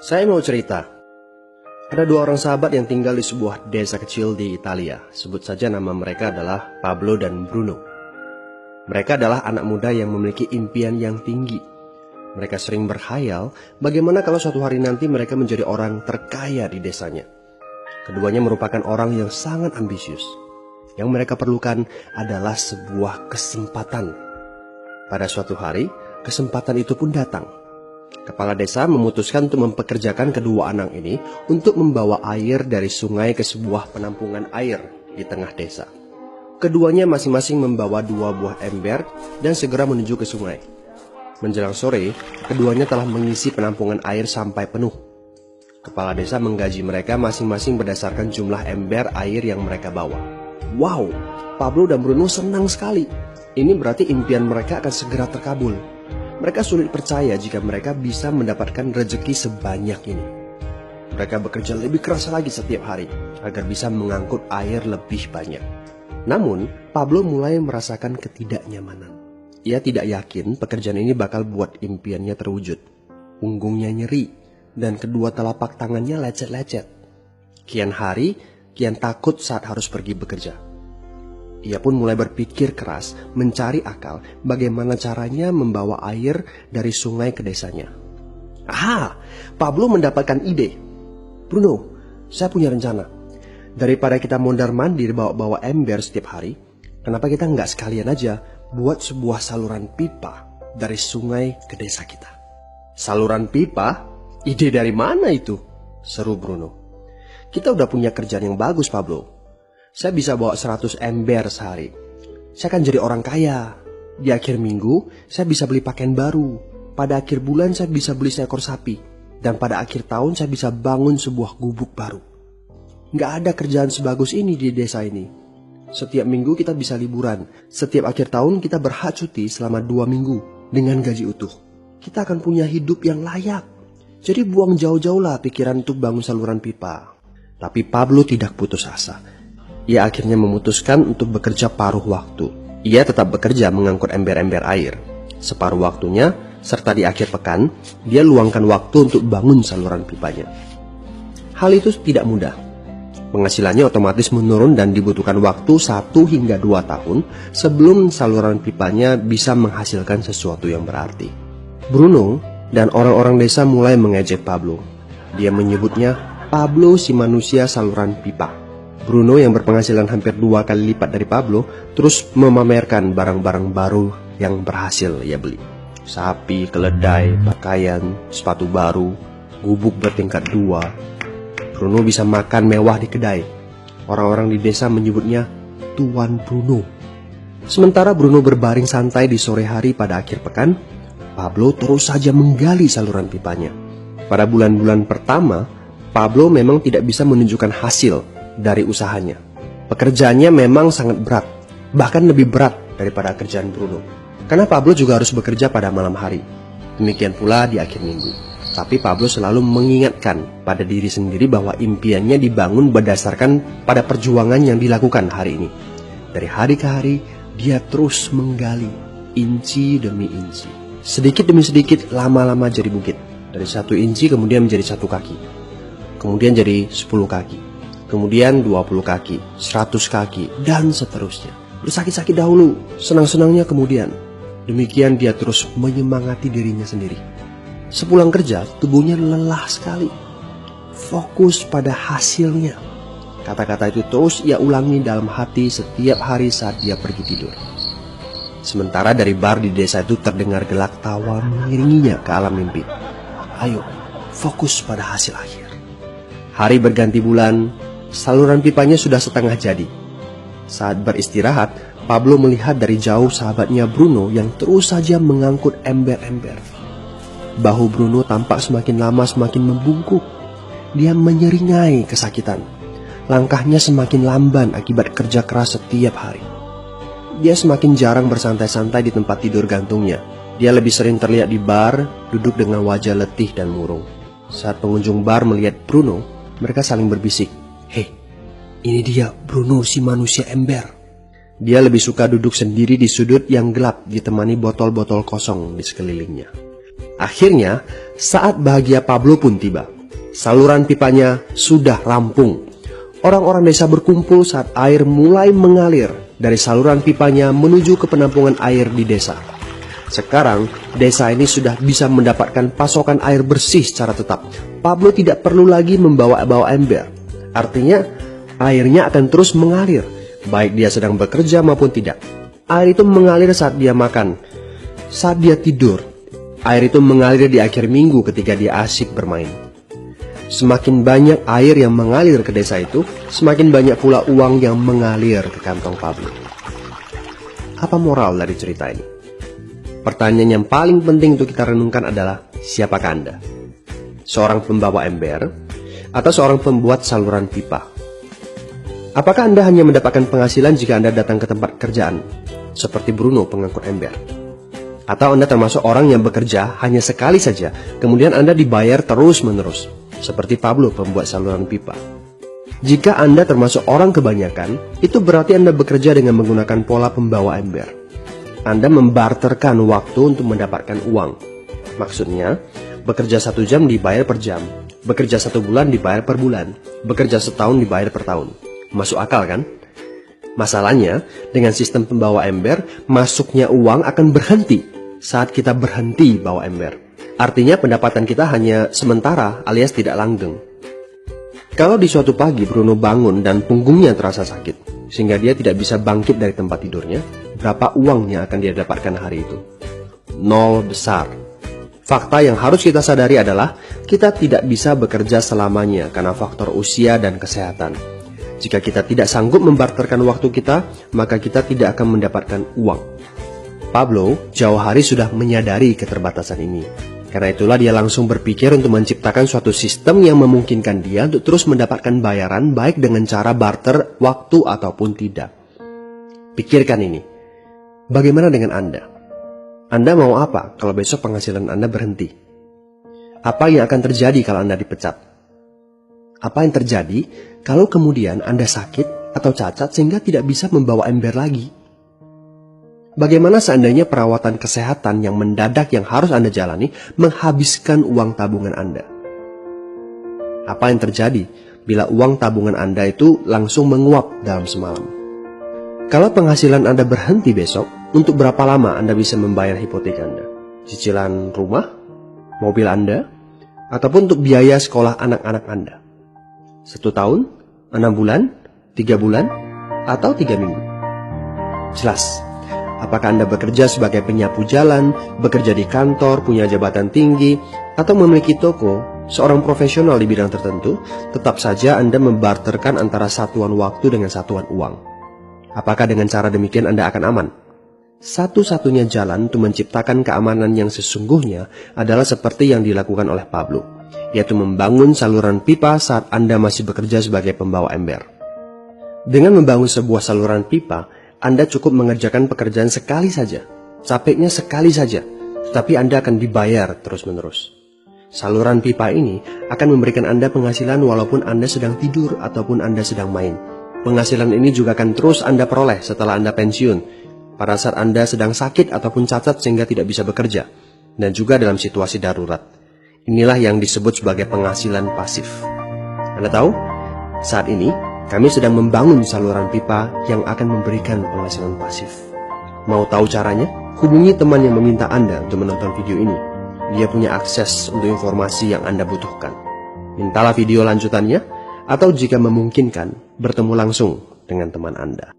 Saya mau cerita. Ada dua orang sahabat yang tinggal di sebuah desa kecil di Italia. Sebut saja nama mereka adalah Pablo dan Bruno. Mereka adalah anak muda yang memiliki impian yang tinggi. Mereka sering berkhayal bagaimana kalau suatu hari nanti mereka menjadi orang terkaya di desanya. Keduanya merupakan orang yang sangat ambisius. Yang mereka perlukan adalah sebuah kesempatan. Pada suatu hari, kesempatan itu pun datang. Kepala desa memutuskan untuk mempekerjakan kedua anak ini untuk membawa air dari sungai ke sebuah penampungan air di tengah desa. Keduanya masing-masing membawa 2 buah ember dan segera menuju ke sungai. Menjelang sore, keduanya telah mengisi penampungan air sampai penuh. Kepala desa menggaji mereka masing-masing berdasarkan jumlah ember air yang mereka bawa. Wow, Pablo dan Bruno senang sekali. Ini berarti impian mereka akan segera terkabul. Mereka sulit percaya jika mereka bisa mendapatkan rezeki sebanyak ini. Mereka bekerja lebih keras lagi setiap hari agar bisa mengangkut air lebih banyak. Namun, Pablo mulai merasakan ketidaknyamanan. Ia tidak yakin pekerjaan ini bakal buat impiannya terwujud. Punggungnya nyeri dan kedua telapak tangannya lecet-lecet. Kian hari, kian takut saat harus pergi bekerja. Ia pun mulai berpikir keras mencari akal bagaimana caranya membawa air dari sungai ke desanya. Pablo mendapatkan ide. Bruno, saya punya rencana. Daripada kita mondar-mandir bawa-bawa ember setiap hari, kenapa kita nggak sekalian aja buat sebuah saluran pipa dari sungai ke desa kita? Saluran pipa? Ide dari mana itu? Seru Bruno. Kita udah punya kerjaan yang bagus, Pablo. Saya bisa bawa 100 ember sehari. Saya akan jadi orang kaya. Di akhir minggu, saya bisa beli pakaian baru. Pada akhir bulan, saya bisa beli seekor sapi. Dan pada akhir tahun, saya bisa bangun sebuah gubuk baru. Nggak ada kerjaan sebagus ini di desa ini. Setiap minggu kita bisa liburan. Setiap akhir tahun, kita berhak cuti selama 2 minggu dengan gaji utuh. Kita akan punya hidup yang layak. Jadi buang jauh-jauh lah pikiran untuk bangun saluran pipa. Tapi Pablo tidak putus asa. Ia akhirnya memutuskan untuk bekerja paruh waktu. Ia tetap bekerja mengangkut ember-ember air. Separuh waktunya, serta di akhir pekan, dia luangkan waktu untuk bangun saluran pipanya. Hal itu tidak mudah. Penghasilannya otomatis menurun dan dibutuhkan waktu 1 hingga 2 tahun sebelum saluran pipanya bisa menghasilkan sesuatu yang berarti. Bruno dan orang-orang desa mulai mengejek Pablo. Dia menyebutnya Pablo si manusia saluran pipa. Bruno yang berpenghasilan hampir 2 kali lipat dari Pablo terus memamerkan barang-barang baru yang berhasil ia beli. Sapi, keledai, pakaian, sepatu baru, gubuk bertingkat 2. Bruno bisa makan mewah di kedai. Orang-orang di desa menyebutnya Tuan Bruno. Sementara Bruno berbaring santai di sore hari pada akhir pekan, Pablo terus saja menggali saluran pipanya. Pada bulan-bulan pertama, Pablo memang tidak bisa menunjukkan hasil dari usahanya. Pekerjaannya memang sangat berat, bahkan lebih berat daripada kerjaan Bruno. Karena Pablo juga harus bekerja pada malam hari. Demikian pula di akhir minggu. Tapi Pablo selalu mengingatkan pada diri sendiri bahwa impiannya dibangun berdasarkan pada perjuangan yang dilakukan hari ini. Dari hari ke hari, dia terus menggali, inci demi inci. Sedikit demi sedikit, lama-lama jadi bukit. Dari 1 inci kemudian menjadi 1 kaki. Kemudian jadi 10 kaki. Kemudian 20 kaki, 100 kaki, dan seterusnya. Bersakit-sakit dahulu, senang-senangnya kemudian. Demikian dia terus menyemangati dirinya sendiri. Sepulang kerja, tubuhnya lelah sekali. Fokus pada hasilnya. Kata-kata itu terus ia ulangi dalam hati setiap hari saat dia pergi tidur. Sementara dari bar di desa itu terdengar gelak tawa mengiringinya ke alam mimpi. Ayo, fokus pada hasil akhir. Hari berganti bulan, saluran pipanya sudah setengah jadi. Saat beristirahat, Pablo melihat dari jauh sahabatnya Bruno yang terus saja mengangkut ember-ember. Bahu Bruno tampak semakin lama semakin membungkuk. Dia menyeringai kesakitan. Langkahnya semakin lamban akibat kerja keras setiap hari. Dia semakin jarang bersantai-santai di tempat tidur gantungnya. Dia lebih sering terlihat di bar, duduk dengan wajah letih dan murung. Saat pengunjung bar melihat Bruno, mereka saling berbisik. Hei, ini dia Bruno si manusia ember. Dia lebih suka duduk sendiri di sudut yang gelap ditemani botol-botol kosong di sekelilingnya. Akhirnya, saat bahagia Pablo pun tiba. Saluran pipanya sudah rampung. Orang-orang desa berkumpul saat air mulai mengalir dari saluran pipanya menuju ke penampungan air di desa. Sekarang, desa ini sudah bisa mendapatkan pasokan air bersih secara tetap. Pablo tidak perlu lagi membawa ember. Artinya, airnya akan terus mengalir, baik dia sedang bekerja maupun tidak. Air itu mengalir saat dia makan, saat dia tidur. Air itu mengalir di akhir minggu ketika dia asyik bermain. Semakin banyak air yang mengalir ke desa itu, semakin banyak pula uang yang mengalir ke kantong Pablo. Apa moral dari cerita ini? Pertanyaan yang paling penting untuk kita renungkan adalah, siapakah Anda? Seorang pembawa ember atau seorang pembuat saluran pipa? Apakah Anda hanya mendapatkan penghasilan jika Anda datang ke tempat kerjaan, seperti Bruno pengangkut ember? Atau Anda termasuk orang yang bekerja hanya sekali saja, kemudian Anda dibayar terus-menerus, seperti Pablo pembuat saluran pipa? Jika Anda termasuk orang kebanyakan, itu berarti Anda bekerja dengan menggunakan pola pembawa ember. Anda membarterkan waktu untuk mendapatkan uang. Maksudnya, bekerja 1 jam dibayar per jam, bekerja 1 bulan dibayar per bulan, bekerja setahun dibayar per tahun. Masuk akal kan? Masalahnya, dengan sistem pembawa ember, masuknya uang akan berhenti saat kita berhenti bawa ember. Artinya pendapatan kita hanya sementara alias tidak langgeng. Kalau di suatu pagi Bruno bangun dan punggungnya terasa sakit, sehingga dia tidak bisa bangkit dari tempat tidurnya, berapa uang yang akan dia dapatkan hari itu? 0 besar. Fakta yang harus kita sadari adalah kita tidak bisa bekerja selamanya karena faktor usia dan kesehatan. Jika kita tidak sanggup membarterkan waktu kita, maka kita tidak akan mendapatkan uang. Pablo jauh hari sudah menyadari keterbatasan ini. Karena itulah dia langsung berpikir untuk menciptakan suatu sistem yang memungkinkan dia untuk terus mendapatkan bayaran baik dengan cara barter waktu ataupun tidak. Pikirkan ini. Bagaimana dengan Anda? Anda mau apa kalau besok penghasilan Anda berhenti? Apa yang akan terjadi kalau Anda dipecat? Apa yang terjadi kalau kemudian Anda sakit atau cacat sehingga tidak bisa membawa ember lagi? Bagaimana seandainya perawatan kesehatan yang mendadak yang harus Anda jalani menghabiskan uang tabungan Anda? Apa yang terjadi bila uang tabungan Anda itu langsung menguap dalam semalam? Kalau penghasilan Anda berhenti besok, untuk berapa lama Anda bisa membayar hipotek Anda? Cicilan rumah, mobil Anda, ataupun untuk biaya sekolah anak-anak Anda? 1 tahun, 6 bulan, 3 bulan, atau 3 minggu? Jelas. Apakah Anda bekerja sebagai penyapu jalan, bekerja di kantor, punya jabatan tinggi, atau memiliki toko, seorang profesional di bidang tertentu, tetap saja Anda membarterkan antara satuan waktu dengan satuan uang. Apakah dengan cara demikian Anda akan aman? Satu-satunya jalan untuk menciptakan keamanan yang sesungguhnya adalah seperti yang dilakukan oleh Pablo, yaitu membangun saluran pipa saat Anda masih bekerja sebagai pembawa ember. Dengan membangun sebuah saluran pipa, Anda cukup mengerjakan pekerjaan sekali saja, capeknya sekali saja, tetapi Anda akan dibayar terus-menerus. Saluran pipa ini akan memberikan Anda penghasilan walaupun Anda sedang tidur ataupun Anda sedang main. Penghasilan ini juga akan terus Anda peroleh setelah Anda pensiun, pada saat Anda sedang sakit ataupun cacat sehingga tidak bisa bekerja, dan juga dalam situasi darurat. Inilah yang disebut sebagai penghasilan pasif. Anda tahu, saat ini kami sedang membangun saluran pipa yang akan memberikan penghasilan pasif. Mau tahu caranya? Hubungi teman yang meminta Anda untuk menonton video ini. Dia punya akses untuk informasi yang Anda butuhkan. Mintalah video lanjutannya, atau jika memungkinkan, bertemu langsung dengan teman Anda.